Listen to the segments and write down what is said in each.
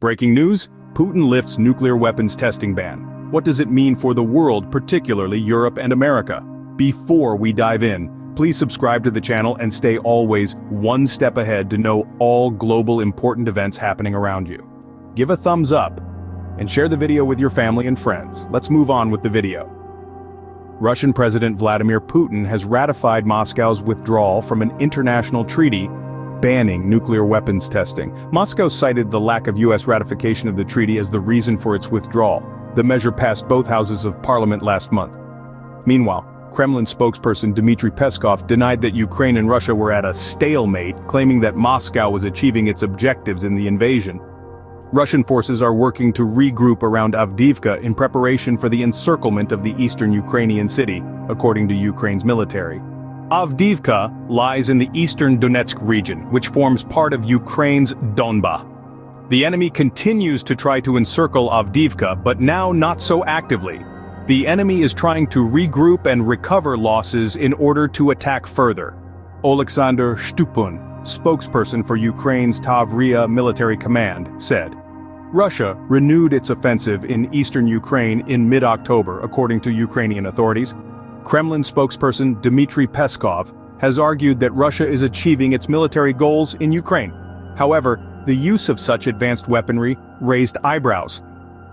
Breaking news: Putin lifts nuclear weapons testing ban. What does it mean for the world, particularly Europe and America? Before we dive in, please subscribe to the channel and stay always one step ahead to know all global important events happening around you. Give a thumbs up and share the video with your family and friends. Let's move on with the video. Russian President Vladimir Putin has ratified Moscow's withdrawal from an international treaty banning nuclear weapons testing. Moscow cited the lack of US ratification of the treaty as the reason for its withdrawal. The measure passed both houses of parliament last month. Meanwhile, Kremlin spokesperson Dmitry Peskov denied that Ukraine and Russia were at a stalemate, claiming that Moscow was achieving its objectives in the invasion. Russian forces are working to regroup around Avdiivka in preparation for the encirclement of the eastern Ukrainian city, according to Ukraine's military. Avdiivka lies in the eastern Donetsk region, which forms part of Ukraine's Donbas. The enemy continues to try to encircle Avdiivka, but now not so actively. The enemy is trying to regroup and recover losses in order to attack further. Oleksandr Shtupun, spokesperson for Ukraine's Tavria military command, said, Russia renewed its offensive in eastern Ukraine in mid-October, according to Ukrainian authorities. Kremlin spokesperson Dmitry Peskov has argued that Russia is achieving its military goals in Ukraine. However, the use of such advanced weaponry raised eyebrows,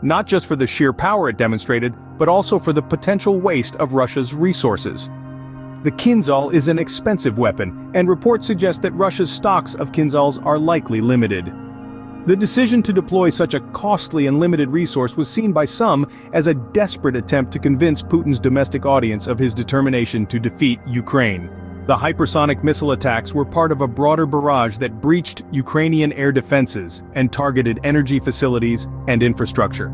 not just for the sheer power it demonstrated, but also for the potential waste of Russia's resources. The Kinzhal is an expensive weapon, and reports suggest that Russia's stocks of Kinzhals are likely limited. The decision to deploy such a costly and limited resource was seen by some as a desperate attempt to convince Putin's domestic audience of his determination to defeat Ukraine. The hypersonic missile attacks were part of a broader barrage that breached Ukrainian air defenses and targeted energy facilities and infrastructure.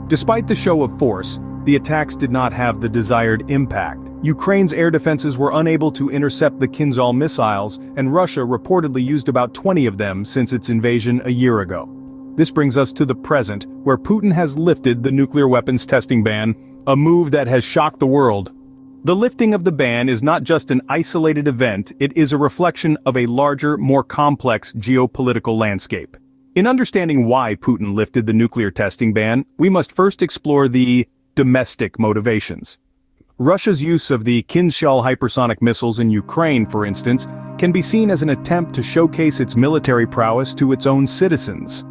Despite the show of force, the attacks did not have the desired impact. Ukraine's air defenses were unable to intercept the Kinzhal missiles, and Russia reportedly used about 20 of them since its invasion a year ago. This brings us to the present, where Putin has lifted the nuclear weapons testing ban, a move that has shocked the world. The lifting of the ban is not just an isolated event, it is a reflection of a larger, more complex geopolitical landscape. In understanding why Putin lifted the nuclear testing ban, we must first explore the domestic motivations. Russia's use of the Kinzhal hypersonic missiles in Ukraine, for instance, can be seen as an attempt to showcase its military prowess to its own citizens.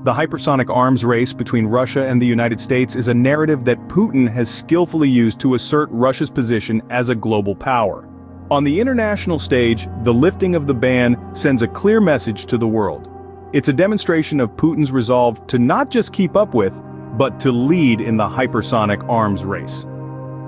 The hypersonic arms race between Russia and the United States is a narrative that Putin has skillfully used to assert Russia's position as a global power. On the international stage, the lifting of the ban sends a clear message to the world. It's a demonstration of Putin's resolve to not just keep up with, but to lead in the hypersonic arms race.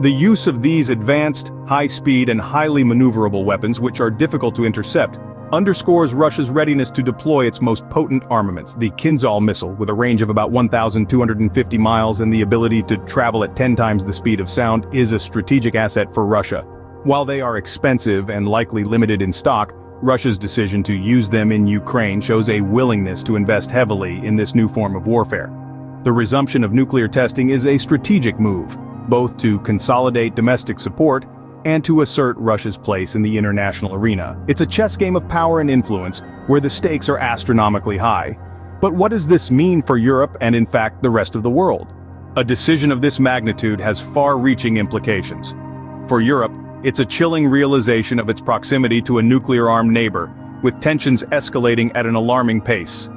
The use of these advanced, high-speed and highly maneuverable weapons, which are difficult to intercept, underscores Russia's readiness to deploy its most potent armaments. The Kinzhal missile, with a range of about 1,250 miles and the ability to travel at 10 times the speed of sound, is a strategic asset for Russia. While they are expensive and likely limited in stock, Russia's decision to use them in Ukraine shows a willingness to invest heavily in this new form of warfare. The resumption of nuclear testing is a strategic move, both to consolidate domestic support and to assert Russia's place in the international arena. It's a chess game of power and influence, where the stakes are astronomically high. But what does this mean for Europe and, in fact, the rest of the world? A decision of this magnitude has far-reaching implications. For Europe, it's a chilling realization of its proximity to a nuclear-armed neighbor, with tensions escalating at an alarming pace.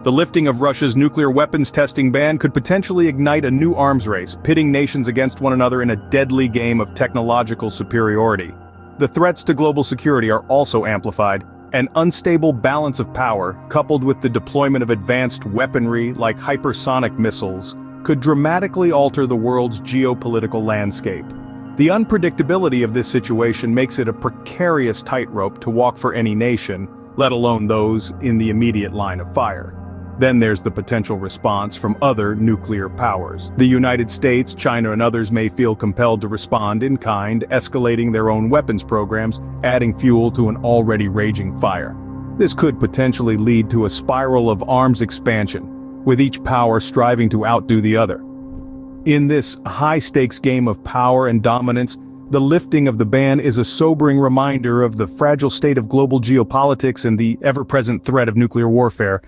The lifting of Russia's nuclear weapons testing ban could potentially ignite a new arms race, pitting nations against one another in a deadly game of technological superiority. The threats to global security are also amplified. An unstable balance of power, coupled with the deployment of advanced weaponry like hypersonic missiles, could dramatically alter the world's geopolitical landscape. The unpredictability of this situation makes it a precarious tightrope to walk for any nation, let alone those in the immediate line of fire. Then there's the potential response from other nuclear powers. The United States, China and others may feel compelled to respond in kind, escalating their own weapons programs, adding fuel to an already raging fire. This could potentially lead to a spiral of arms expansion, with each power striving to outdo the other. In this high-stakes game of power and dominance, the lifting of the ban is a sobering reminder of the fragile state of global geopolitics and the ever-present threat of nuclear warfare.